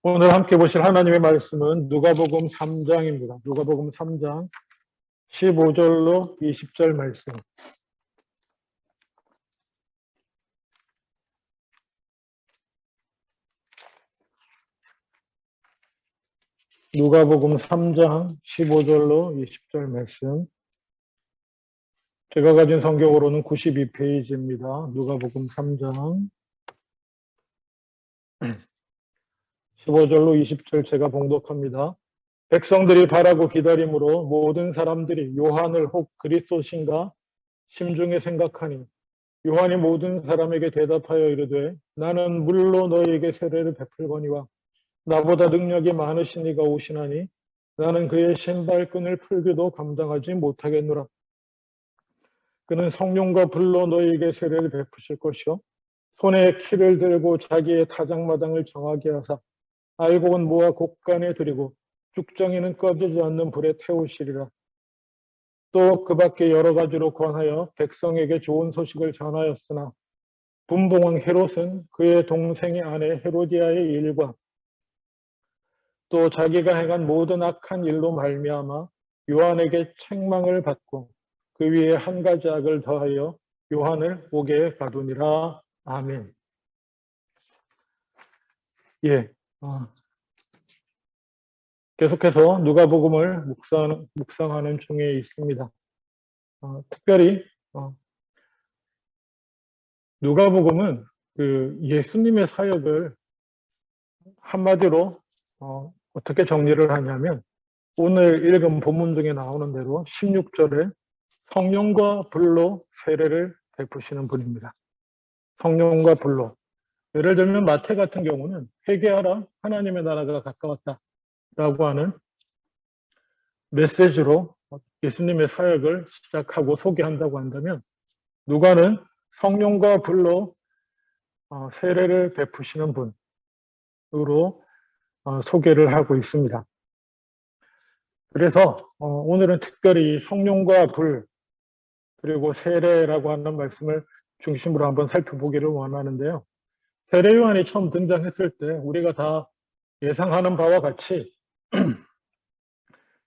오늘 함께 보실 하나님의 말씀은 누가복음 3장입니다. 누가복음 3장 15절로 20절 말씀. 누가복음 3장 15절로 20절 말씀. 제가 가진 성경으로는 92페이지입니다. 누가복음 3장 15절로 20절 제가 봉독합니다. 백성들이 바라고 기다림으로 모든 사람들이 요한을 혹 그리스도신가 심중에 생각하니 요한이 모든 사람에게 대답하여 이르되 나는 물로 너희에게 세례를 베풀거니와 나보다 능력이 많으신 이가 오시나니 나는 그의 신발끈을 풀기도 감당하지 못하겠노라. 그는 성령과 불로 너희에게 세례를 베푸실 것이요 손에 키를 들고 자기의 타작마당을 정하게 하사 알곡은 모아 곡간에 들이고 죽정이는 꺼지지 않는 불에 태우시리라. 또 그 밖에 여러 가지로 권하여 백성에게 좋은 소식을 전하였으나 분봉왕 헤롯은 그의 동생의 아내 헤로디아의 일과 또 자기가 행한 모든 악한 일로 말미암아 요한에게 책망을 받고 그 위에 한 가지 악을 더하여 요한을 옥에 가두니라. 아멘. 계속해서 누가복음을 묵상하는 중에 있습니다. 특별히 누가복음은 그 예수님의 사역을 한마디로 어떻게 정리를 하냐면 오늘 읽은 본문 중에 나오는 대로 16절에 성령과 불로 세례를 베푸시는 분입니다. 성령과 불로. 예를 들면 마태 같은 경우는 회개하라 하나님의 나라가 가까웠다 라고 하는 메시지로 예수님의 사역을 시작하고 소개한다고 한다면 누가는 성령과 불로 세례를 베푸시는 분으로 소개를 하고 있습니다. 그래서 오늘은 특별히 성령과 불 그리고 세례라고 하는 말씀을 중심으로 한번 살펴보기를 원하는데요. 세례 요한이 처음 등장했을 때 우리가 다 예상하는 바와 같이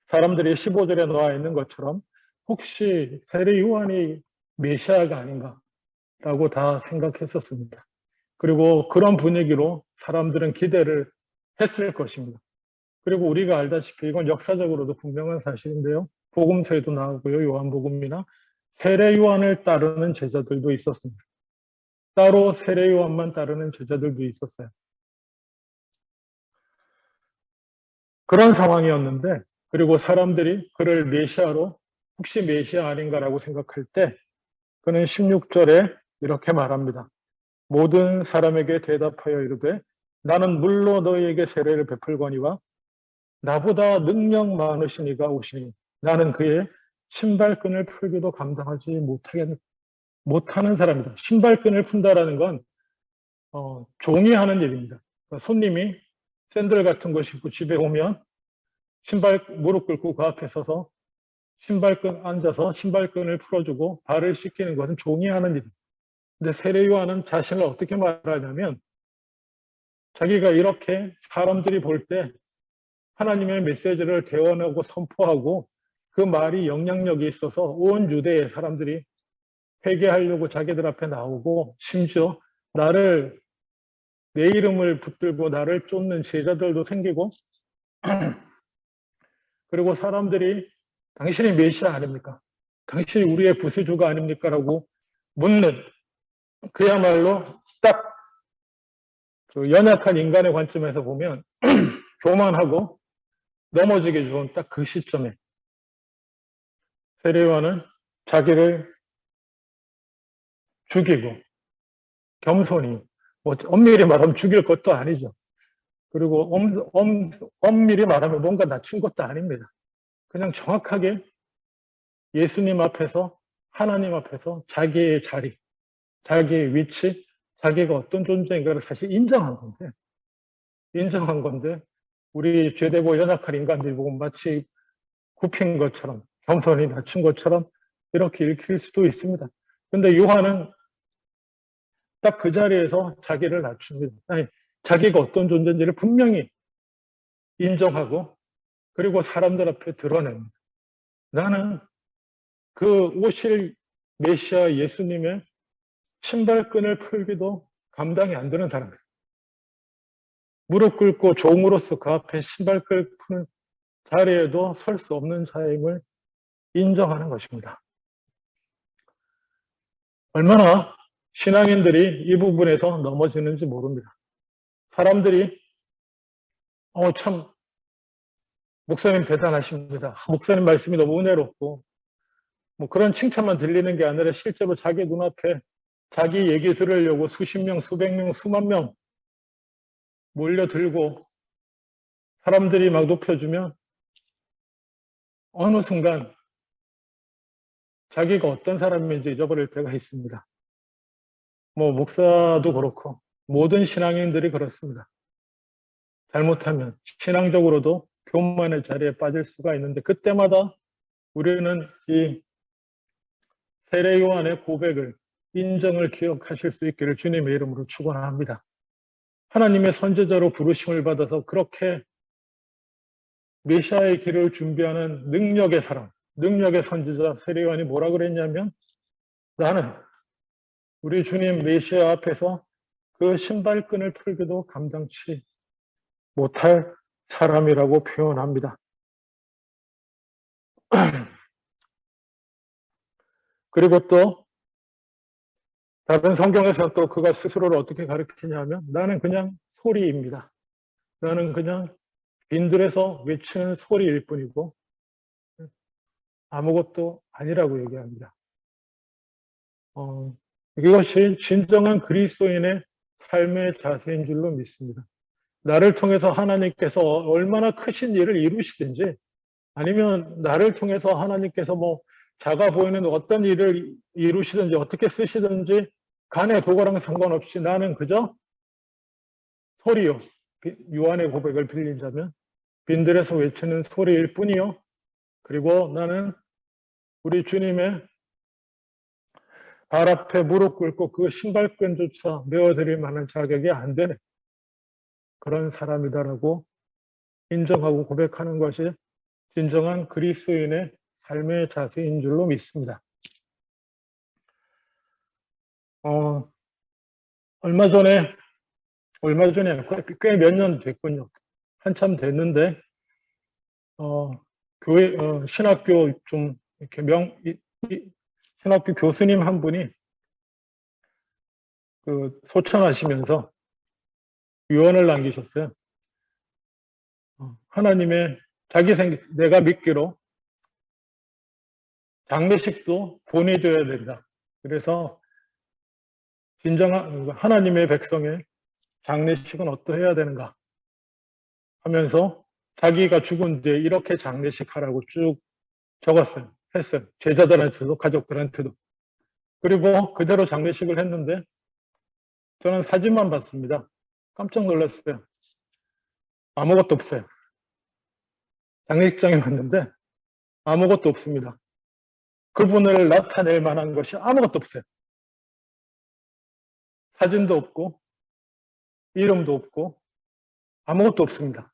사람들이 15절에 나와 있는 것처럼 혹시 세례 요한이 메시아가 아닌가라고 다 생각했었습니다. 그리고 그런 분위기로 사람들은 기대를 했을 것입니다. 그리고 우리가 알다시피 이건 역사적으로도 분명한 사실인데요. 복음서에도 나오고요. 요한복음이나 세례 요한을 따르는 제자들도 있었습니다. 따로 세례 요한만 따르는 제자들도 있었어요. 그런 상황이었는데 그리고 사람들이 그를 메시아로 혹시 메시아 아닌가라고 생각할 때 그는 16절에 이렇게 말합니다. 모든 사람에게 대답하여 이르되 나는 물로 너희에게 세례를 베풀거니와 나보다 능력 많으신 이가 오시니 나는 그의 신발끈을 풀기도 감당하지 못하는 사람이다. 신발끈을 푼다라는 건 종이 하는 일입니다. 그러니까 손님이 샌들 같은 거 신고 집에 오면 무릎 꿇고 그 앞에 서서 앉아서 신발끈을 풀어주고 발을 씻기는 것은 종이 하는 일입니다. 근데 세례 요한은 자신을 어떻게 말하냐면 자기가 이렇게 사람들이 볼 때 하나님의 메시지를 대언하고 선포하고 그 말이 영향력이 있어서 온 유대의 사람들이 회개하려고 자기들 앞에 나오고 심지어 내 이름을 붙들고 나를 쫓는 제자들도 생기고 그리고 사람들이 당신이 메시아 아닙니까? 당신이 우리의 구세주가 아닙니까? 라고 묻는 그야말로 딱 그 연약한 인간의 관점에서 보면 교만하고 넘어지게 좋은 딱 그 시점에 세례 요한은 자기를 죽이고 겸손히 엄밀히 말하면 죽일 것도 아니죠. 그리고 엄밀히 말하면 뭔가 낮춘 것도 아닙니다. 그냥 정확하게 예수님 앞에서 하나님 앞에서 자기의 자리, 자기의 위치, 자기가 어떤 존재인가를 사실 인정한 건데 우리 죄되고 연약한 인간들이 보고 마치 굽힌 것처럼 겸손히 낮춘 것처럼 이렇게 읽힐 수도 있습니다. 그런데 요한은 딱 그 자리에서 자기를 낮춥니다. 아니, 자기가 어떤 존재인지를 분명히 인정하고 그리고 사람들 앞에 드러냅니다. 나는 그 오실 메시아 예수님의 신발끈을 풀기도 감당이 안 되는 사람이에요. 무릎 꿇고 종으로서 그 앞에 신발끈 푸는 자리에도 설 수 없는 자임을 인정하는 것입니다. 얼마나 신앙인들이 이 부분에서 넘어지는지 모릅니다. 사람들이 참 목사님 대단하십니다. 목사님 말씀이 너무 은혜롭고 뭐 그런 칭찬만 들리는 게 아니라 실제로 자기 눈앞에 자기 얘기 들으려고 수십 명, 수백 명, 수만 명 몰려들고 사람들이 막 높여주면 어느 순간 자기가 어떤 사람인지 잊어버릴 때가 있습니다. 뭐 목사도 그렇고 모든 신앙인들이 그렇습니다. 잘못하면 신앙적으로도 교만의 자리에 빠질 수가 있는데 그때마다 우리는 이 세례 요한의 고백을 인정을 기억하실 수 있기를 주님의 이름으로 축원합니다. 하나님의 선지자로 부르심을 받아서 그렇게 메시아의 길을 준비하는 능력의 사람, 능력의 선지자 세례 요한이 뭐라 그랬냐면 나는 우리 주님 메시아 앞에서 그 신발끈을 풀기도 감당치 못할 사람이라고 표현합니다. 그리고 또 다른 성경에서 또 그가 스스로를 어떻게 가르치냐면 나는 그냥 소리입니다. 나는 그냥 빈들에서 외치는 소리일 뿐이고 아무것도 아니라고 얘기합니다. 이것이 진정한 그리스도인의 삶의 자세인 줄로 믿습니다. 나를 통해서 하나님께서 얼마나 크신 일을 이루시든지 아니면 나를 통해서 하나님께서 뭐 작아 보이는 어떤 일을 이루시든지 어떻게 쓰시든지 간에 그거랑 상관없이 나는 그저 소리요. 요한의 고백을 빌린다면 빈들에서 외치는 소리일 뿐이요. 그리고 나는 우리 주님의 발 앞에 무릎 꿇고 그 신발끈조차 메어드릴 만한 자격이 안 되는 그런 사람이다라고 인정하고 고백하는 것이 진정한 그리스도인의 삶의 자세인 줄로 믿습니다. 얼마 전에 꽤 몇 년 됐군요. 한참 됐는데 교회 신학교 좀 이렇게 신학교 교수님 한 분이 그 소천하시면서 유언을 남기셨어요. 하나님의 내가 믿기로 장례식도 보내줘야 된다. 그래서 진정한 하나님의 백성의 장례식은 어떠해야 되는가 하면서 자기가 죽은 뒤에 이렇게 장례식 하라고 쭉 적었어요. 했어요. 제자들한테도 가족들한테도. 그리고 그대로 장례식을 했는데 저는 사진만 봤습니다. 깜짝 놀랐어요. 아무것도 없어요. 장례식장에 갔는데 아무것도 없습니다. 그분을 나타낼 만한 것이 아무것도 없어요. 사진도 없고 이름도 없고 아무것도 없습니다.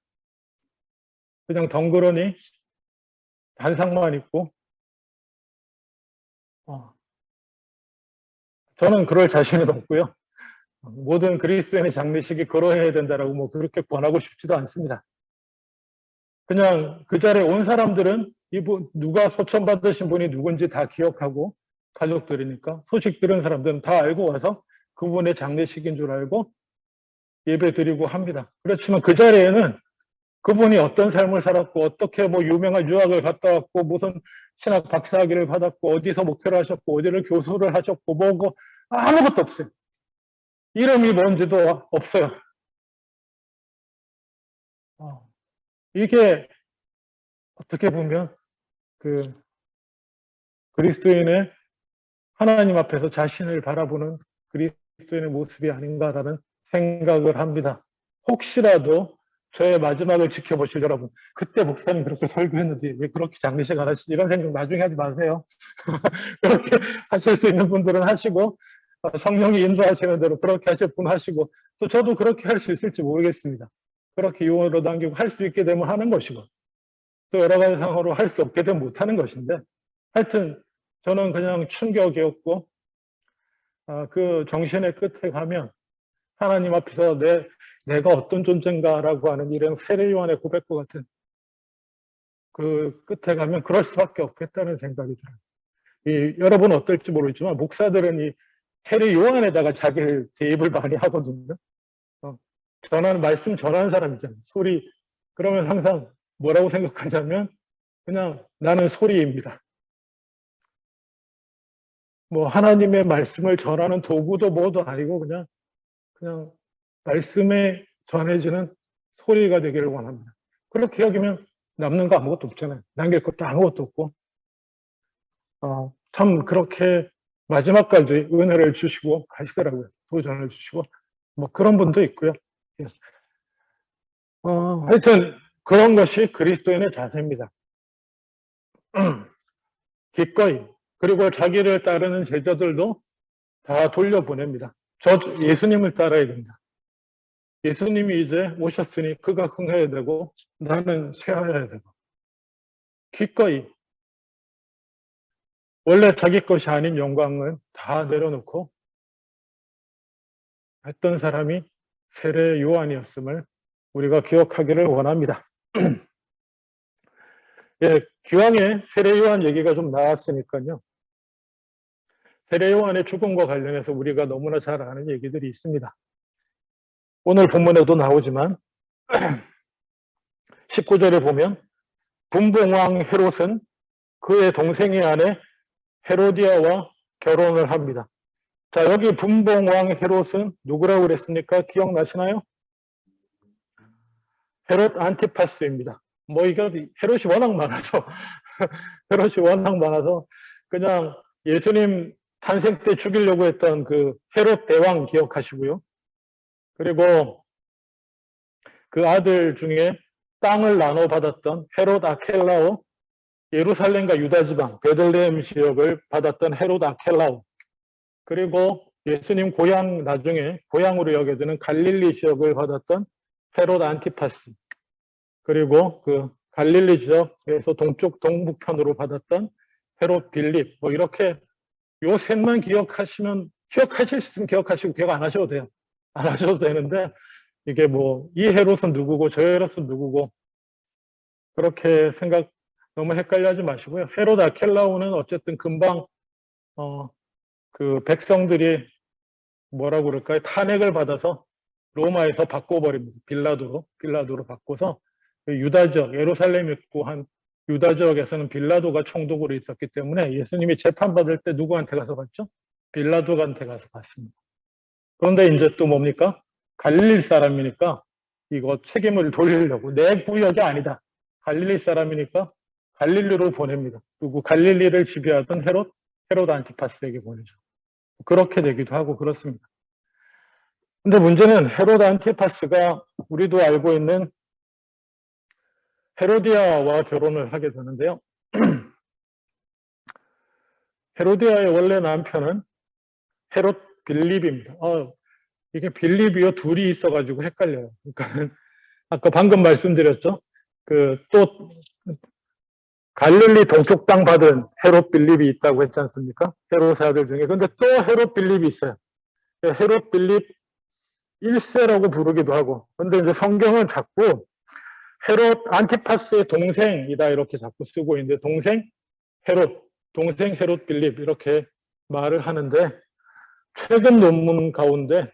그냥 덩그러니 단상만 있고 저는 그럴 자신은 없고요. 모든 그리스도인의 장례식이 그러해야 된다라고 뭐 그렇게 권하고 싶지도 않습니다. 그냥 그 자리에 온 사람들은 이분 누가 소천 받으신 분이 누군지 다 기억하고 가족들이니까 소식 들은 사람들은 다 알고 와서 그분의 장례식인 줄 알고 예배 드리고 합니다. 그렇지만 그 자리에는 그분이 어떤 삶을 살았고 어떻게 뭐 유명한 유학을 갔다 왔고 무슨 신학 박사학위를 받았고 어디서 목회를 하셨고 어디를 교수를 하셨고 뭐고 아무것도 없어요. 이름이 뭔지도 없어요. 이게 어떻게 보면 그 그리스도인의 하나님 앞에서 자신을 바라보는 그리스도인의 모습이 아닌가라는 생각을 합니다. 혹시라도 저의 마지막을 지켜보실 여러분, 그때 목사님 그렇게 설교했는데 왜 그렇게 장례식 안 하시지? 이런 생각 나중에 하지 마세요. 그렇게 하실 수 있는 분들은 하시고 성령이 인도하시는 대로 그렇게 하실 분 하시고 또 저도 그렇게 할 수 있을지 모르겠습니다. 그렇게 유언으로 남기고 할 수 있게 되면 하는 것이고 또 여러 가지 상황으로 할 수 없게 되면 못하는 것인데 하여튼 저는 그냥 충격이었고 그 정신의 끝에 가면 하나님 앞에서 내가 어떤 존재인가라고 하는 이런 세례요한의 고백과 같은 그 끝에 가면 그럴 수밖에 없겠다는 생각이 들어요. 여러분 어떨지 모르지만 목사들은 이 세례요한에다가 자기를 대입을 많이 하거든요. 말씀 전하는 사람이잖아요. 소리. 그러면 항상 뭐라고 생각하냐면 그냥 나는 소리입니다. 뭐 하나님의 말씀을 전하는 도구도 뭐도 아니고 그냥 말씀에 전해지는 소리가 되기를 원합니다. 그렇게 여기면 남는 거 아무것도 없잖아요. 남길 것도 아무것도 없고 참 그렇게 마지막까지 은혜를 주시고 가시더라고요. 도전을 주시고 뭐 그런 분도 있고요. 하여튼 그런 것이 그리스도인의 자세입니다. 기꺼이 그리고 자기를 따르는 제자들도 다 돌려보냅니다. 저 예수님을 따라야 된다. 예수님이 이제 오셨으니 그가 흥해야 되고 나는 쇠하여야 되고 기꺼이 원래 자기 것이 아닌 영광은 다 내려놓고 했던 사람이 세례 요한이었음을 우리가 기억하기를 원합니다. 예, 기왕에 세례 요한 얘기가 좀 나왔으니까요. 세례 요한의 죽음과 관련해서 우리가 너무나 잘 아는 얘기들이 있습니다. 오늘 본문에도 나오지만 19절에 보면 분봉왕 헤롯은 그의 동생의 아내 헤로디아와 결혼을 합니다. 자, 여기 분봉왕 헤롯은 누구라고 그랬습니까? 기억나시나요? 헤롯 안티파스입니다. 뭐 이거 헤롯이 워낙 많아서 헤롯이 워낙 많아서 그냥 예수님 탄생 때 죽이려고 했던 그 헤롯 대왕 기억하시고요. 그리고 그 아들 중에 땅을 나눠 받았던 헤롯 아켈라오, 예루살렘과 유다 지방 베들레헴 지역을 받았던 헤롯 아켈라오, 그리고 예수님 고향 나중에 고향으로 여겨지는 갈릴리 지역을 받았던 헤롯 안티파스, 그리고 그 갈릴리 지역에서 동쪽 동북편으로 받았던 헤롯 빌립, 뭐 이렇게 요 셋만 기억하실 수 있으면 기억하시고 기억 안 하셔도 돼요. 안 하셔도 되는데 이게 뭐 이 헤롯은 누구고 저 헤롯은 누구고 그렇게 생각 너무 헷갈려 하지 마시고요. 헤롯 아켈라오는 어쨌든 금방 그 백성들이 뭐라고 그럴까요? 탄핵을 받아서 로마에서 바꿔버립니다. 빌라도로 바꿔서 유다 지역, 예루살렘 있고 한 유다 지역에서는 빌라도가 총독으로 있었기 때문에 예수님이 재판받을 때 누구한테 가서 받죠? 빌라도한테 가서 받습니다. 그런데 이제 또 뭡니까? 갈릴리 사람이니까 이거 책임을 돌리려고 내 구역이 아니다. 갈릴리 사람이니까 갈릴리로 보냅니다. 그리고 갈릴리를 지배하던 헤롯 안티파스에게 보내죠. 그렇게 되기도 하고 그렇습니다. 근데 문제는 헤롯 안티파스가 우리도 알고 있는 헤로디아와 결혼을 하게 되는데요. 헤로디아의 원래 남편은 헤롯 빌립입니다. 이게 빌립이요 둘이 있어가지고 헷갈려요. 그러니까 아까 방금 말씀드렸죠. 또 갈릴리 동쪽 땅 받은 헤롯 빌립이 있다고 했지 않습니까? 헤롯의 아들 중에. 근데 또 헤롯 빌립이 있어요. 헤롯 빌립 1세라고 부르기도 하고. 근데 이제 성경은 자꾸 헤롯 안티파스의 동생이다 이렇게 자꾸 쓰고 있는데 동생 헤롯 빌립 이렇게 말을 하는데 최근 논문 가운데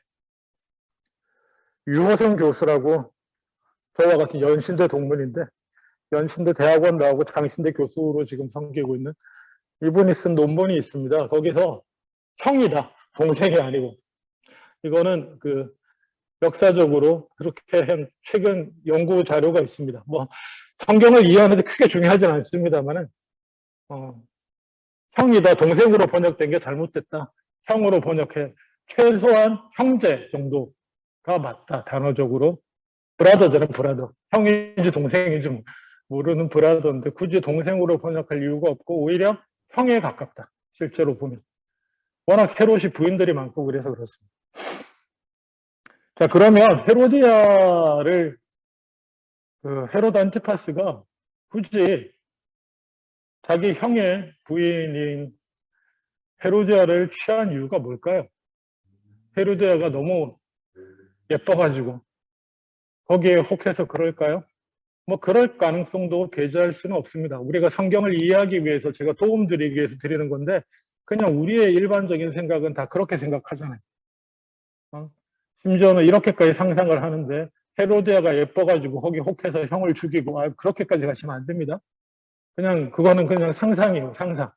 유호성 교수라고 저와 같은 연신대 동문인데 연신대 대학원 나오고 장신대 교수로 지금 섬기고 있는 이분이 쓴 논문이 있습니다. 거기서 형이다. 동생이 아니고. 이거는 그 역사적으로 그렇게 한 최근 연구 자료가 있습니다. 뭐 성경을 이해하는데 크게 중요하진 않습니다만은 형이다. 동생으로 번역된 게 잘못됐다. 형으로 번역해 최소한 형제 정도가 맞다. 단어적으로. 브라더잖아요. 브라더. 형인지 동생인지 모르는 브라더인데 굳이 동생으로 번역할 이유가 없고 오히려 형에 가깝다. 실제로 보면. 워낙 헤롯이 부인들이 많고 그래서 그렇습니다. 자, 그러면 헤로디아를 그 헤롯 안티파스가 굳이 자기 형의 부인인 헤로디아를 취한 이유가 뭘까요? 헤로디아가 너무 예뻐가지고 거기에 혹해서 그럴까요? 뭐 그럴 가능성도 배제할 수는 없습니다. 우리가 성경을 이해하기 위해서 제가 도움드리기 위해서 드리는 건데 그냥 우리의 일반적인 생각은 다 그렇게 생각하잖아요. 심지어는 이렇게까지 상상을 하는데 헤로디아가 예뻐가지고 거기 혹해서 형을 죽이고 그렇게까지 가시면 안 됩니다. 그냥 그거는 그냥 상상이에요. 상상.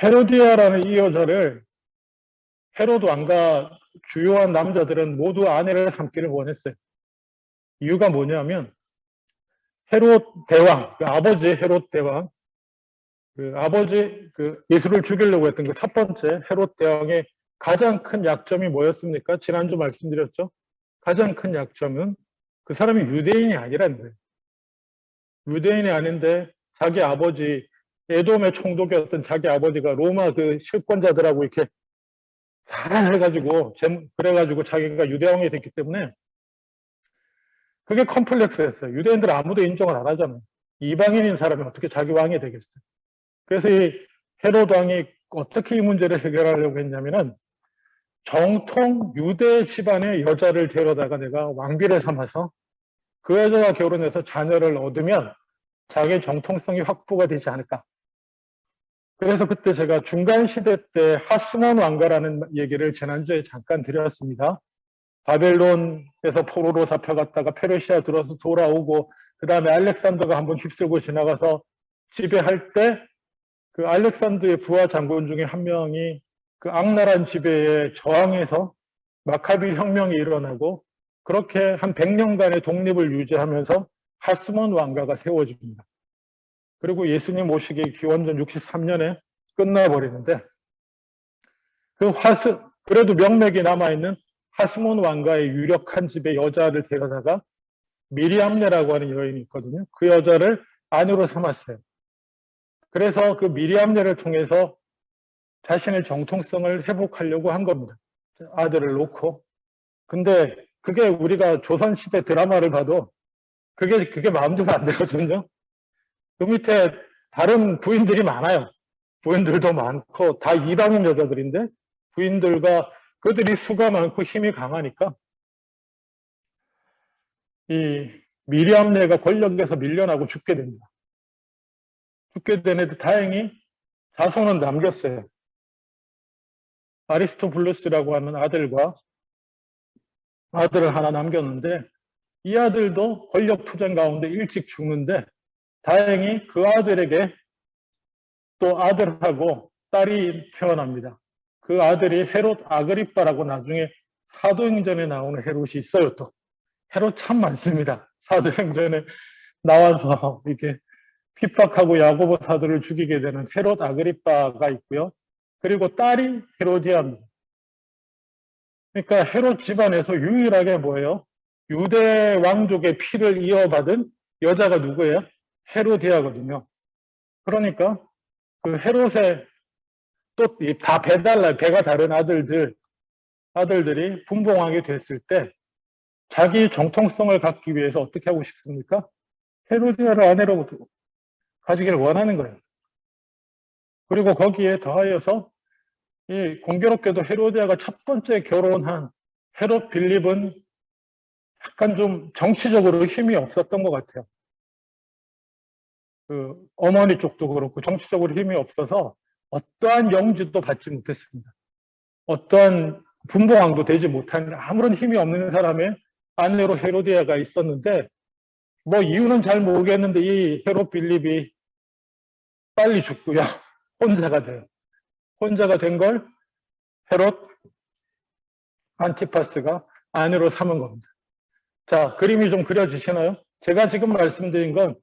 헤로디아라는 이 여자를 헤로드 왕과 주요한 남자들은 모두 아내를 삼기를 원했어요. 이유가 뭐냐면 헤롯 대왕, 그 아버지 헤롯 대왕, 그 아버지 그 예수를 죽이려고 했던 그 첫 번째 헤롯 대왕의 가장 큰 약점이 뭐였습니까? 지난주 말씀드렸죠. 가장 큰 약점은 그 사람이 유대인이 아니라는 거예요. 유대인이 아닌데 자기 아버지 에돔의 총독이었던 자기 아버지가 로마 그 실권자들하고 이렇게 잘 해가지고 그래가지고 자기가 유대왕이 됐기 때문에 그게 컴플렉스였어요. 유대인들 아무도 인정을 안 하잖아요. 이방인인 사람이 어떻게 자기 왕이 되겠어요. 그래서 이 헤롯 왕이 어떻게 이 문제를 해결하려고 했냐면은 정통 유대 집안의 여자를 데려다가 내가 왕비를 삼아서 그 여자와 결혼해서 자녀를 얻으면 자기 정통성이 확보가 되지 않을까. 그래서 그때 제가 중간 시대 때 하스몬 왕가라는 얘기를 지난주에 잠깐 드렸습니다. 바벨론에서 포로로 잡혀갔다가 페르시아 들어서 돌아오고 그 다음에 알렉산더가 한번 휩쓸고 지나가서 지배할 때 그 알렉산더의 부하 장군 중에 한 명이 그 악랄한 지배에 저항해서 마카비 혁명이 일어나고 그렇게 한 100년간의 독립을 유지하면서 하스몬 왕가가 세워집니다. 그리고 예수님 오시기 기원전 63년에 끝나버리는데 그래도 명맥이 남아있는 하스몬 왕가의 유력한 집의 여자를 데려다가 미리암네라고 하는 여인이 있거든요. 그 여자를 아내로 삼았어요. 그래서 그 미리암네를 통해서 자신의 정통성을 회복하려고 한 겁니다. 아들을 놓고. 근데 그게 우리가 조선시대 드라마를 봐도 그게 마음대로 안 되거든요. 그 밑에 다른 부인들이 많아요. 부인들도 많고 다 이방인 여자들인데 부인들과 그들이 수가 많고 힘이 강하니까 이 미리암네가 권력에서 밀려나고 죽게 됩니다. 죽게 되는데 다행히 자손은 남겼어요. 아리스토블루스라고 하는 아들과 아들을 하나 남겼는데 이 아들도 권력 투쟁 가운데 일찍 죽는데 다행히 그 아들에게 또 아들하고 딸이 태어납니다. 그 아들이 헤롯 아그리빠라고 나중에 사도행전에 나오는 헤롯이 있어요. 또 헤롯 참 많습니다. 사도행전에 나와서 이렇게 핍박하고 야고보 사도를 죽이게 되는 헤롯 아그리빠가 있고요. 그리고 딸이 헤로디아입니다. 그러니까 헤롯 집안에서 유일하게 뭐예요? 유대 왕족의 피를 이어받은 여자가 누구예요? 헤로디아거든요. 그러니까 그 헤롯의 또 다 배가 다른 아들들이 분봉하게 됐을 때 자기 정통성을 갖기 위해서 어떻게 하고 싶습니까? 헤로디아를 아내로 가지기를 원하는 거예요. 그리고 거기에 더하여서 이 공교롭게도 헤로디아가 첫 번째 결혼한 헤롯 빌립은 약간 좀 정치적으로 힘이 없었던 것 같아요. 그 어머니 쪽도 그렇고 정치적으로 힘이 없어서 어떠한 영지도 받지 못했습니다. 어떠한 분봉왕도 되지 못한 아무런 힘이 없는 사람의 아내로 헤로디아가 있었는데 뭐 이유는 잘 모르겠는데 이 헤롯 빌립이 빨리 죽고요. 혼자가 돼요. 혼자가 된 걸 헤롯 안티파스가 아내로 삼은 겁니다. 자, 그림이 좀 그려지시나요? 제가 지금 말씀드린 건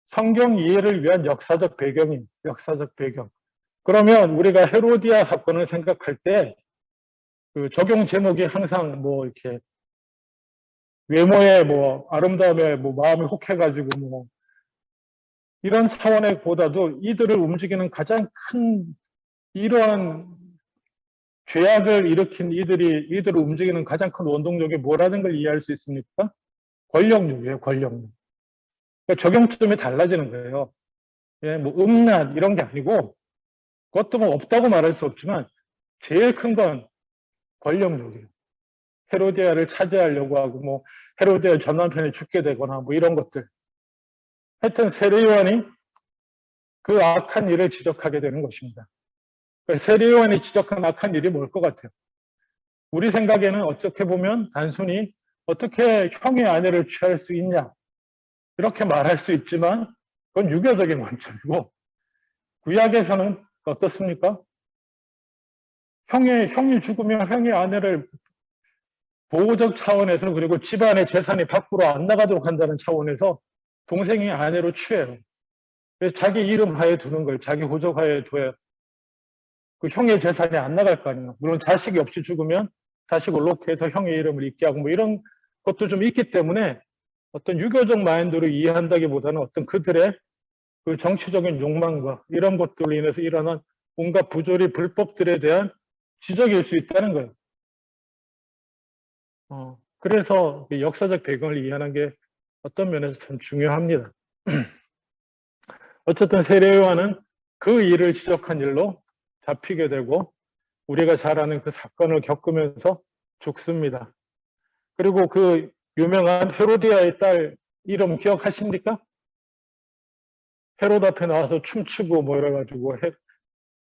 성경 이해를 위한 역사적 배경입니다. 역사적 배경. 그러면 우리가 헤로디아 사건을 생각할 때 그 적용 제목이 항상 뭐 이렇게 외모에 뭐 아름다움에 뭐 마음이 혹해가지고 뭐 이런 차원에 보다도 이들을 움직이는 가장 큰 이러한 죄악을 일으킨 이들을 움직이는 가장 큰 원동력이 뭐라는 걸 이해할 수 있습니까? 권력욕이에요, 권력욕. 그러니까 적용점이 달라지는 거예요. 예, 뭐 음란 이런 게 아니고 그것도 뭐 없다고 말할 수 없지만 제일 큰 건 권력욕이에요. 헤로디아를 차지하려고 하고 뭐 헤로디아 전 남편이 죽게 되거나 뭐 이런 것들. 하여튼 세례 요한이 그 악한 일을 지적하게 되는 것입니다. 세례 요한이 지적한 악한 일이 뭘 것 같아요? 우리 생각에는 어떻게 보면 단순히 어떻게 형의 아내를 취할 수 있냐 이렇게 말할 수 있지만 그건 유교적인 관점이고 구약에서는 어떻습니까? 형이 죽으면 형의 아내를 보호적 차원에서 그리고 집안의 재산이 밖으로 안 나가도록 한다는 차원에서 동생이 아내로 취해요. 그래서 자기 이름 하에 두는 걸 자기 호적 하에 둬야 그 형의 재산이 안 나갈 거 아니에요. 물론 자식이 없이 죽으면 자식을 놓게 해서 형의 이름을 잊게 하고 뭐 이런 것도 좀 있기 때문에 어떤 유교적 마인드로 이해한다기보다는 어떤 그들의 그 정치적인 욕망과 이런 것들로 인해서 일어난 온갖 부조리 불법들에 대한 지적일 수 있다는 거예요. 그래서 역사적 배경을 이해하는 게 어떤 면에서 참 중요합니다. 어쨌든 세례 요한은 그 일을 지적한 일로 잡히게 되고 우리가 잘 아는 그 사건을 겪으면서 죽습니다. 그리고 그 유명한 헤로디아의 딸 이름 기억하십니까? 헤롯 앞에 나와서 춤추고 뭐 이래가지고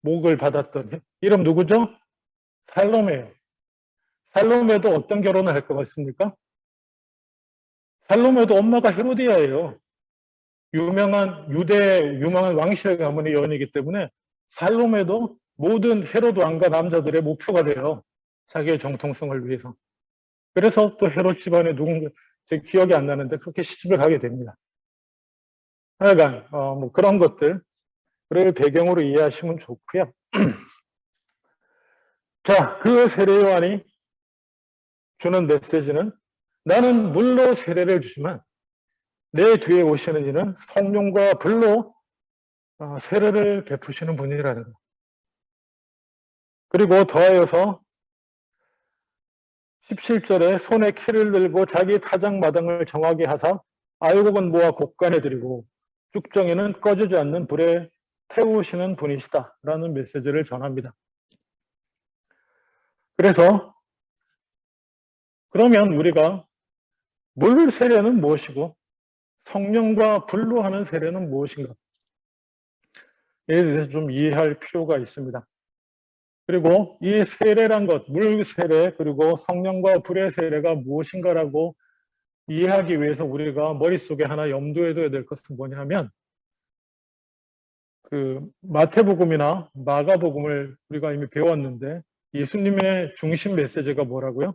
목을 받았던 이름 누구죠? 살로메예요. 살로메도 어떤 결혼을 할 것 같습니까? 살로메도 엄마가 헤로디아예요. 유명한 왕실 가문의 여인이기 때문에 살로메도 모든 헤롯 왕과 남자들의 목표가 돼요. 자기의 정통성을 위해서. 그래서 또 헤롯 집안에 누군가 제 기억이 안 나는데 그렇게 시집을 가게 됩니다. 하여간 뭐 그런 것들을 배경으로 이해하시면 좋고요. 자, 그 세례 요한이 주는 메시지는 나는 물로 세례를 주지만 내 뒤에 오시는 이는 성령과 불로 세례를 베푸시는 분이라는 것. 그리고 더하여서 17절에 손에 키를 들고 자기 타작마당을 정하게 하사 아유곡은 모아 곡간에 드리고 쭉정이는 꺼지지 않는 불에 태우시는 분이시다 라는 메시지를 전합니다. 그래서 그러면 우리가 물 세례는 무엇이고 성령과 불로 하는 세례는 무엇인가? 에 대해서 좀 이해할 필요가 있습니다. 그리고 이 세례란 것, 물 세례 그리고 성령과 불의 세례가 무엇인가라고 이해하기 위해서 우리가 머릿속에 하나 염두에 둬야 될 것은 뭐냐면 그 마태복음이나 마가복음을 우리가 이미 배웠는데 예수님의 중심 메시지가 뭐라고요?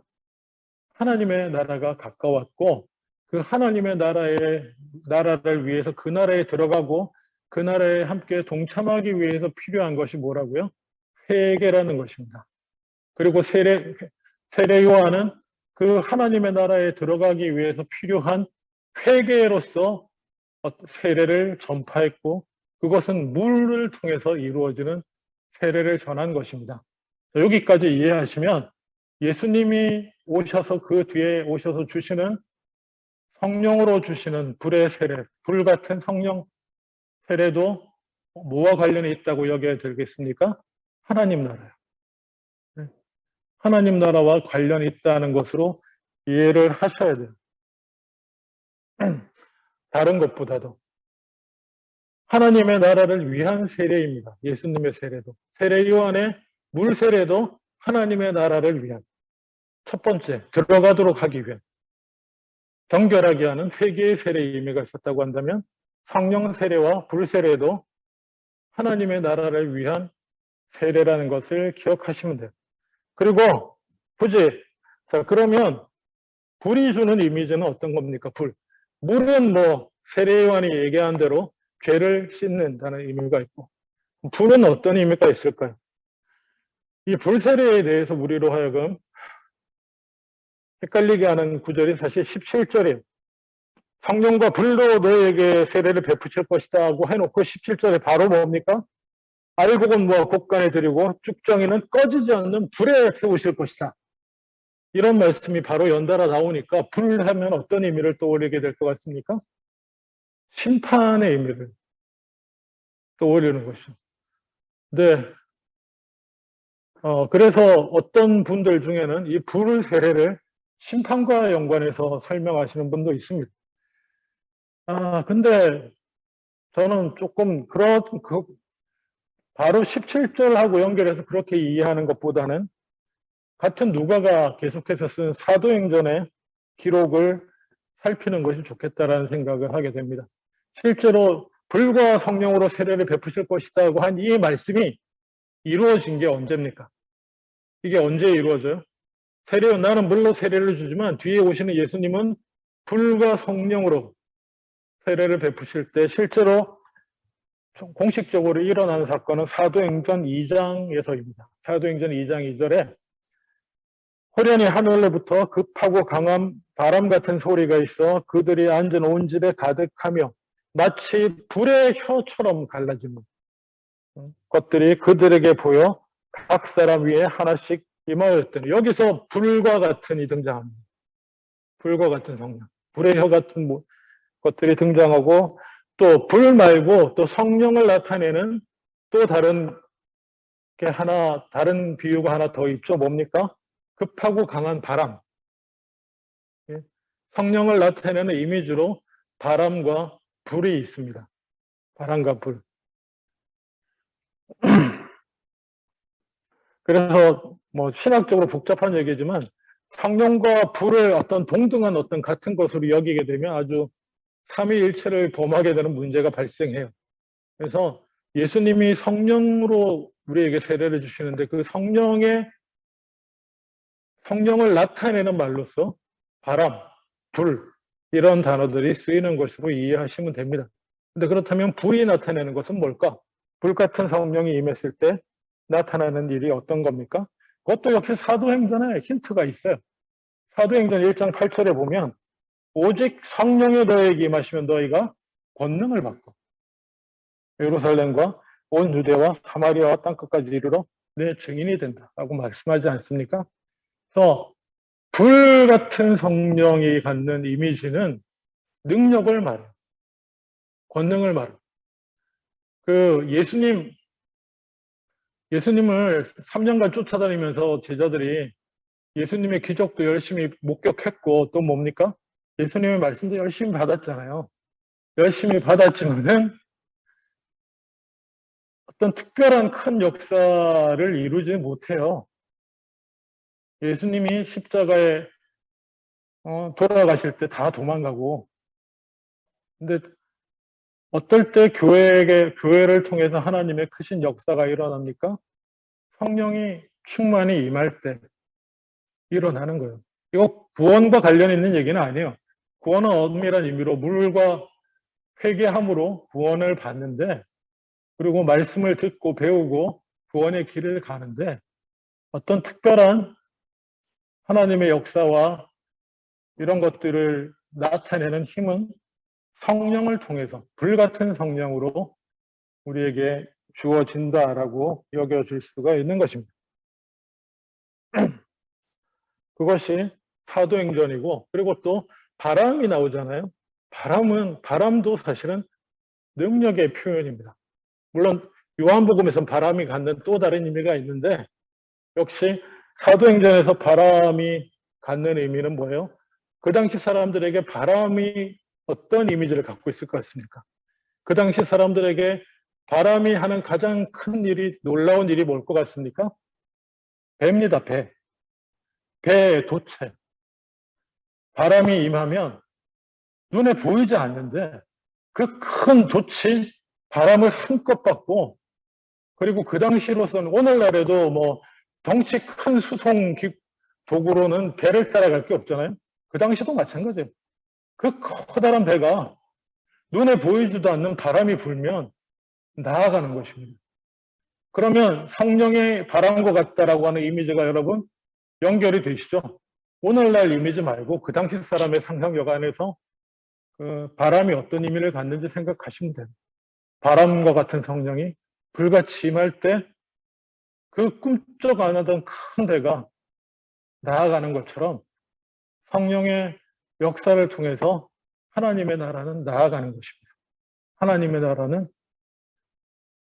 하나님의 나라가 가까웠고 그 하나님의 나라를 위해서 그 나라에 들어가고 그 나라에 함께 동참하기 위해서 필요한 것이 뭐라고요? 회개라는 것입니다. 그리고 세례 요한은 그 하나님의 나라에 들어가기 위해서 필요한 회개로서 세례를 전파했고 그것은 물을 통해서 이루어지는 세례를 전한 것입니다. 여기까지 이해하시면 예수님이 오셔서 그 뒤에 오셔서 주시는 성령으로 주시는 불의 세례, 불 같은 성령 세례도 뭐와 관련이 있다고 여겨야 되겠습니까? 하나님 나라요. 하나님 나라와 관련이 있다는 것으로 이해를 하셔야 돼요. 다른 것보다도. 하나님의 나라를 위한 세례입니다. 예수님의 세례도. 세례 요한의 물 세례도 하나님의 나라를 위한 첫 번째, 들어가도록 하기 위한 정결하게 하는 회개의 세례의 의미가 있었다고 한다면 성령 세례와 불 세례도 하나님의 나라를 위한 세례라는 것을 기억하시면 돼요. 그리고 굳이 자 그러면 불이 주는 이미지는 어떤 겁니까? 불. 물은 뭐 세례 요한이 얘기한 대로 죄를 씻는다는 의미가 있고 불은 어떤 의미가 있을까요? 이 불세례에 대해서 우리로 하여금 헷갈리게 하는 구절이 사실 17절이에요. 성령과 불로 너에게 세례를 베푸실 것이다 하고 해놓고 17절에 바로 뭡니까? 알곡은 뭐 곡간에 드리고 쭉정이는 꺼지지 않는 불에 태우실 것이다. 이런 말씀이 바로 연달아 나오니까 불하면 어떤 의미를 떠올리게 될 것 같습니까? 심판의 의미를 떠올리는 것이죠. 네. 그래서 어떤 분들 중에는 이 불 세례를 심판과 연관해서 설명하시는 분도 있습니다. 근데 저는 조금 바로 17절하고 연결해서 그렇게 이해하는 것보다는 같은 누가가 계속해서 쓴 사도행전의 기록을 살피는 것이 좋겠다라는 생각을 하게 됩니다. 실제로 불과 성령으로 세례를 베푸실 것이다고 한 이 말씀이 이루어진 게 언제입니까? 이게 언제 이루어져요? 나는 물로 세례를 주지만 뒤에 오시는 예수님은 불과 성령으로 세례를 베푸실 때 실제로 공식적으로 일어난 사건은 사도행전 2장에서입니다. 사도행전 2장 2절에 호련히 하늘로부터 급하고 강한 바람 같은 소리가 있어 그들이 앉은 온 집에 가득하며 마치 불의 혀처럼 갈라지는 것들이 그들에게 보여 각 사람 위에 하나씩 임하였더니 여기서 불과 같은이 등장합니다. 불과 같은 성령, 불의 혀 같은 것들이 등장하고 또 불 말고 또 성령을 나타내는 또 다른 비유가 하나 더 있죠. 뭡니까? 급하고 강한 바람. 성령을 나타내는 이미지로 바람과 불이 있습니다. 바람과 불. 그래서 뭐 신학적으로 복잡한 얘기지만 성령과 불을 어떤 동등한 어떤 같은 것으로 여기게 되면 아주 삼위일체를 범하게 되는 문제가 발생해요. 그래서 예수님이 성령으로 우리에게 세례를 주시는데 그 성령을 나타내는 말로서 바람, 불 이런 단어들이 쓰이는 것으로 이해하시면 됩니다. 근데 그렇다면 불이 나타내는 것은 뭘까? 불 같은 성령이 임했을 때 나타나는 일이 어떤 겁니까? 그것도 역시 사도행전에 힌트가 있어요. 사도행전 1장 8절에 보면 오직 성령이 너에게 임하시면 너희가 권능을 받고 예루살렘과 온 유대와 사마리아와 땅끝까지 이르러 내 증인이 된다라고 말씀하지 않습니까? 그래서 불 같은 성령이 갖는 이미지는 능력을 말해요. 권능을 말해요. 예수님을 3년간 쫓아다니면서 제자들이 예수님의 기적도 열심히 목격했고 또 뭡니까? 예수님의 말씀도 열심히 받았잖아요. 열심히 받았지만은 어떤 특별한 큰 역사를 이루지 못해요. 예수님이 십자가에 돌아가실 때 다 도망가고 근데 어떨 때 교회를 통해서 하나님의 크신 역사가 일어납니까? 성령이 충만히 임할 때 일어나는 거예요. 이거 구원과 관련 있는 얘기는 아니에요. 구원은 엄밀한 의미로 물과 회개함으로 구원을 받는데 그리고 말씀을 듣고 배우고 구원의 길을 가는데 어떤 특별한 하나님의 역사와 이런 것들을 나타내는 힘은 성령을 통해서 불같은 성령으로 우리에게 주어진다라고 여겨질 수가 있는 것입니다. 그것이 사도행전이고 그리고 또 바람이 나오잖아요. 바람도 사실은 능력의 표현입니다. 물론 요한복음에서는 바람이 갖는 또 다른 의미가 있는데 역시 사도행전에서 바람이 갖는 의미는 뭐예요? 그 당시 사람들에게 바람이 어떤 이미지를 갖고 있을 것 같습니까? 그 당시 사람들에게 바람이 하는 가장 큰 일이 놀라운 일이 뭘 것 같습니까? 배입니다. 배. 배의 도체. 바람이 임하면 눈에 보이지 않는데 그 큰 돛이 바람을 한껏 받고 그리고 그 당시로서는 오늘날에도 뭐 덩치 큰 수송 도구로는 배를 따라갈 게 없잖아요. 그 당시도 마찬가지예요. 그 커다란 배가 눈에 보이지도 않는 바람이 불면 나아가는 것입니다. 그러면 성령의 바람과 같다라고 하는 이미지가 여러분 연결이 되시죠? 오늘날 이미지 말고 그 당시 사람의 상상력 안에서 그 바람이 어떤 의미를 갖는지 생각하시면 돼요. 바람과 같은 성령이 불같이 임할 때 그 꿈쩍 안 하던 큰 배가 나아가는 것처럼 성령의 역사를 통해서 하나님의 나라는 나아가는 것입니다. 하나님의 나라는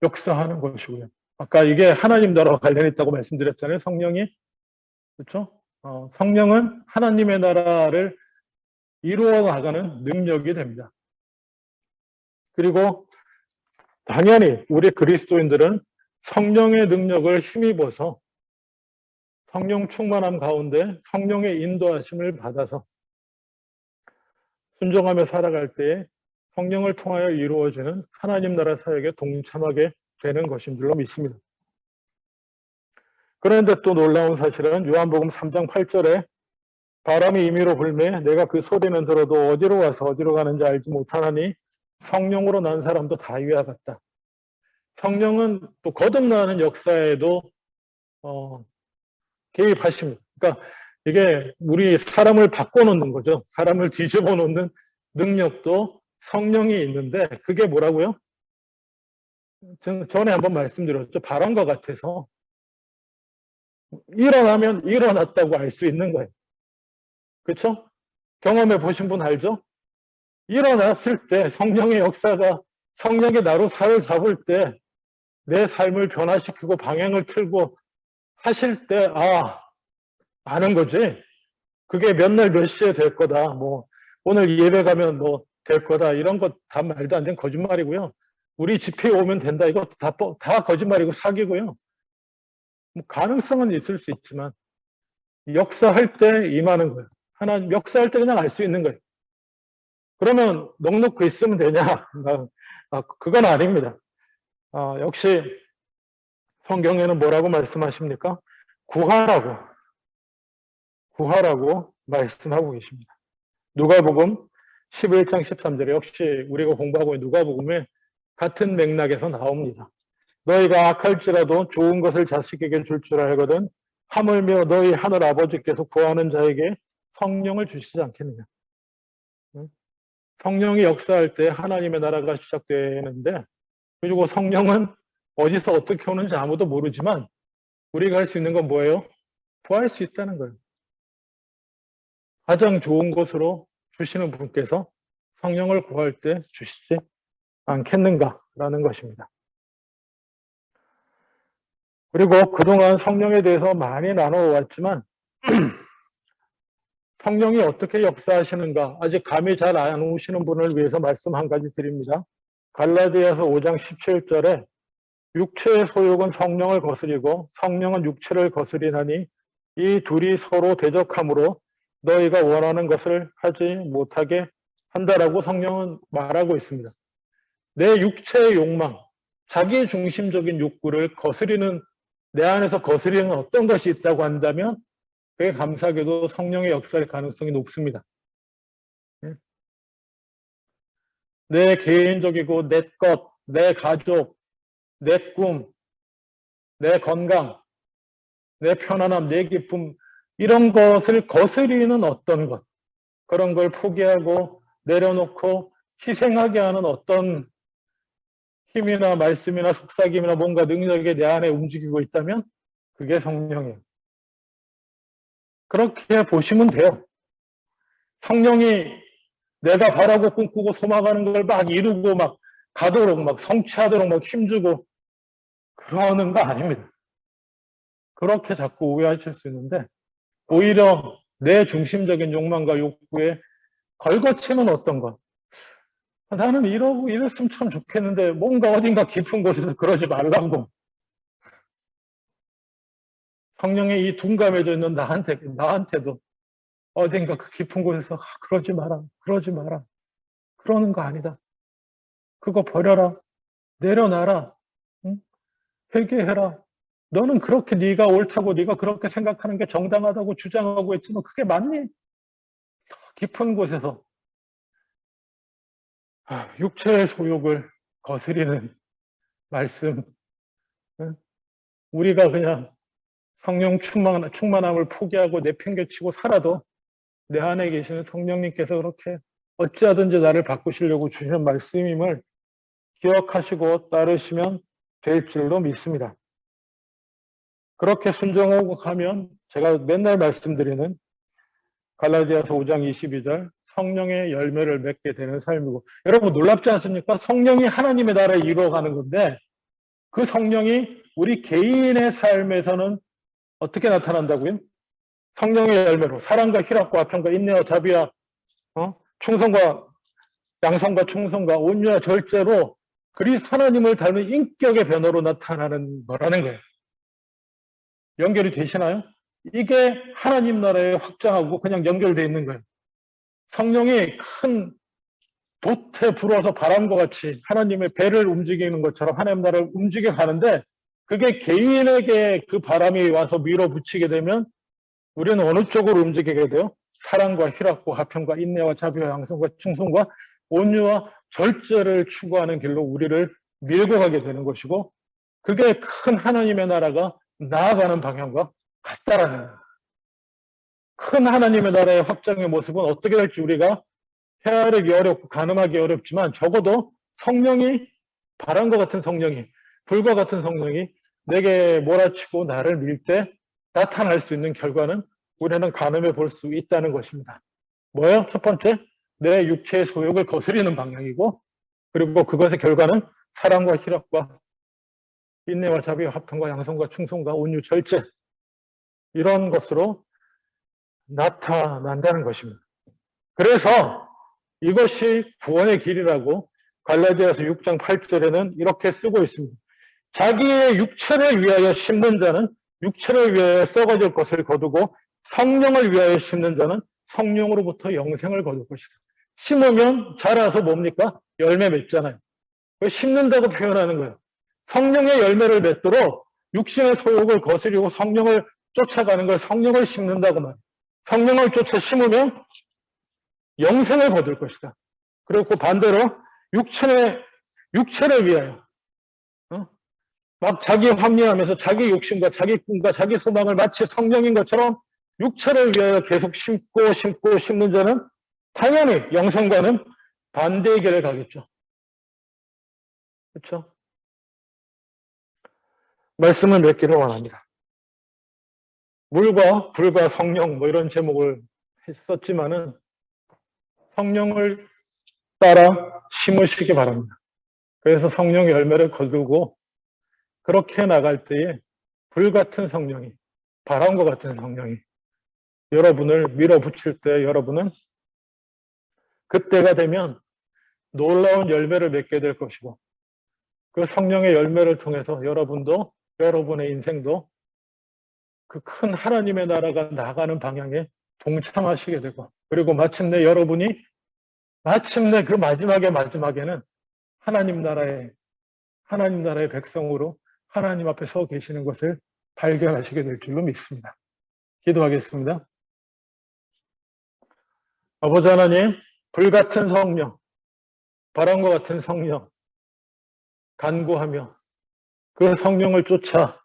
역사하는 것이고요. 아까 이게 하나님 나라와 관련이 있다고 말씀드렸잖아요. 성령이. 그렇죠? 성령은 하나님의 나라를 이루어 나가는 능력이 됩니다. 그리고 당연히 우리 그리스도인들은 성령의 능력을 힘입어서 성령 충만함 가운데 성령의 인도하심을 받아서 순종하며 살아갈 때에 성령을 통하여 이루어지는 하나님 나라 사역에 동참하게 되는 것인 줄로 믿습니다. 그런데 또 놀라운 사실은 요한복음 3장 8절에 바람이 임의로 불매 내가 그 소리는 들어도 어디로 와서 어디로 가는지 알지 못하나니 성령으로 난 사람도 다 위와 같다. 성령은 또 거듭나는 역사에도 개입하십니다. 그러니까 이게 우리 사람을 바꿔놓는 거죠. 사람을 뒤집어 놓는 능력도 성령이 있는데 그게 뭐라고요? 전에 한번 말씀드렸죠. 바람과 같아서 일어나면 일어났다고 알 수 있는 거예요. 그렇죠? 경험해 보신 분 알죠? 일어났을 때 성령의 역사가 성령이 나로 살을 잡을 때 내 삶을 변화시키고 방향을 틀고 하실 때 아는 거지. 그게 몇 날 몇 시에 될 거다. 뭐 오늘 예배 가면 뭐 될 거다. 이런 거 다 말도 안 되는 거짓말이고요. 우리 집회에 오면 된다. 이것도 다 거짓말이고 사기고요. 뭐 가능성은 있을 수 있지만 역사할 때 임하는 거예요. 하나님 역사할 때 그냥 알 수 있는 거예요. 그러면 넉넉히 있으면 되냐? 그건 아닙니다. 역시 성경에는 뭐라고 말씀하십니까? 구하라고 말씀하고 계십니다. 누가복음 11장 13절에 역시 우리가 공부하고 있는 누가복음에 같은 맥락에서 나옵니다. 너희가 악할지라도 좋은 것을 자식에게 줄 줄 알거든 하물며 너희 하늘 아버지께서 구하는 자에게 성령을 주시지 않겠느냐. 성령이 역사할 때 하나님의 나라가 시작되는데 그리고 성령은 어디서 어떻게 오는지 아무도 모르지만 우리가 할 수 있는 건 뭐예요? 구할 수 있다는 거예요. 가장 좋은 것으로 주시는 분께서 성령을 구할 때 주시지 않겠는가라는 것입니다. 그리고 그동안 성령에 대해서 많이 나눠왔지만 성령이 어떻게 역사하시는가 아직 감이 잘 안 오시는 분을 위해서 말씀 한 가지 드립니다. 갈라디아서 5장 17절에 육체의 소욕은 성령을 거스리고 성령은 육체를 거스리나니 이 둘이 서로 대적함으로 너희가 원하는 것을 하지 못하게 한다라고 성령은 말하고 있습니다. 내 육체의 욕망, 자기 중심적인 욕구를 거스리는 내 안에서 거스리는 어떤 것이 있다고 한다면 그게 감사하게도 성령의 역사의 가능성이 높습니다. 내 개인적이고 내 것, 내 가족, 내 꿈, 내 건강, 내 편안함, 내 기쁨 이런 것을 거스리는 어떤 것 그런 걸 포기하고 내려놓고 희생하게 하는 어떤 힘이나 말씀이나 속삭임이나 뭔가 능력이 내 안에 움직이고 있다면 그게 성령이에요. 그렇게 보시면 돼요. 성령이 내가 바라고 꿈꾸고 소망하는 걸 막 이루고 막 가도록 막 성취하도록 막 힘주고 그러는 거 아닙니다. 그렇게 자꾸 오해하실 수 있는데 오히려 내 중심적인 욕망과 욕구에 걸거치는 어떤 것. 나는 이랬으면 참 좋겠는데 뭔가 어딘가 깊은 곳에서 그러지 말라고. 성령의 이 둔감해져 있는 나한테도 어딘가 그 깊은 곳에서 그러지 마라. 그러는 거 아니다. 그거 버려라. 내려놔라. 응? 회개해라. 너는 그렇게 네가 옳다고 네가 그렇게 생각하는 게 정당하다고 주장하고 있지만 그게 맞니? 깊은 곳에서 육체의 소욕을 거스리는 말씀. 우리가 그냥 성령 충만함을 포기하고 내팽개치고 살아도 내 안에 계시는 성령님께서 그렇게 어찌하든지 나를 바꾸시려고 주시는 말씀임을 기억하시고 따르시면 될 줄로 믿습니다. 그렇게 순종하고 가면 제가 맨날 말씀드리는 갈라디아서 5장 22절 성령의 열매를 맺게 되는 삶이고, 여러분 놀랍지 않습니까? 성령이 하나님의 나라를 이루어가는 건데 그 성령이 우리 개인의 삶에서는 어떻게 나타난다고요? 성령의 열매로 사랑과 희락과 화평과 인내와 자비와 충성과 양성과 충성과 온유와 절제로 하나님을 닮은 인격의 변화로 나타나는 거라는 거예요. 연결이 되시나요? 이게 하나님 나라에 확장하고 그냥 연결되어 있는 거예요. 성령이 큰 돛에 불어서 바람과 같이 하나님의 배를 움직이는 것처럼 하나님 나라를 움직여 가는데, 그게 개인에게 그 바람이 와서 밀어붙이게 되면 우리는 어느 쪽으로 움직이게 돼요? 사랑과 희락과 화평과 인내와 자비와 양성과 충성과 온유와 절제를 추구하는 길로 우리를 밀고 가게 되는 것이고, 그게 큰 하나님의 나라가 나아가는 방향과 같다라는 거예요. 큰 하나님의 나라의 확장의 모습은 어떻게 될지 우리가 헤아리기 어렵고 가늠하기 어렵지만, 적어도 성령이, 바람과 같은 성령이, 불과 같은 성령이 내게 몰아치고 나를 밀 때 나타날 수 있는 결과는 우리는 가늠해 볼 수 있다는 것입니다. 뭐예요? 첫 번째, 내 육체의 소욕을 거스리는 방향이고, 그리고 그것의 결과는 사랑과 희락과 인내와 자비와 화평과 양성과 충성과 온유 절제, 이런 것으로 나타난다는 것입니다. 그래서 이것이 구원의 길이라고 갈라디아서 6장 8절에는 이렇게 쓰고 있습니다. 자기의 육체를 위하여 심는 자는 육체를 위하여 썩어질 것을 거두고 성령을 위하여 심는 자는 성령으로부터 영생을 거둘 것이다. 심으면 자라서 뭡니까? 열매 맺잖아요. 심는다고 표현하는 거예요. 성령의 열매를 맺도록 육신의 소욕을 거스리고 성령을 쫓아가는 걸 성령을 심는다고 말해요. 성령을 쫓아 심으면 영생을 거둘 것이다. 그리고 반대로 육체를 위하여 막 자기 합리하면서 자기 욕심과 자기 꿈과 자기 소망을 마치 성령인 것처럼 육체를 위하여 계속 심고 심는 자는 당연히 영생과는 반대의 길을 가겠죠. 그렇죠? 말씀을 맺기를 원합니다. 물과 불과 성령 이런 제목을 했었지만은 성령을 따라 심으시기 바랍니다. 그래서 성령의 열매를 거두고 그렇게 나갈 때에 불같은 성령이, 바람과 같은 성령이 여러분을 밀어붙일 때 여러분은 그때가 되면 놀라운 열매를 맺게 될 것이고, 그 성령의 열매를 통해서 여러분도, 여러분의 인생도 그 큰 하나님의 나라가 나가는 방향에 동참하시게 되고, 그리고 마침내 여러분이 그 마지막에는 하나님 나라의 백성으로 하나님 앞에 서 계시는 것을 발견하시게 될 줄로 믿습니다. 기도하겠습니다. 아버지 하나님, 불같은 성령, 바람과 같은 성령 간구하며 그 성령을 쫓아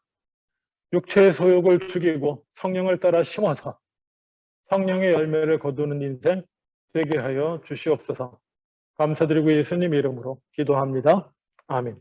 육체의 소욕을 죽이고 성령을 따라 심어서 성령의 열매를 거두는 인생 되게 하여 주시옵소서. 감사드리고 예수님 이름으로 기도합니다. 아멘.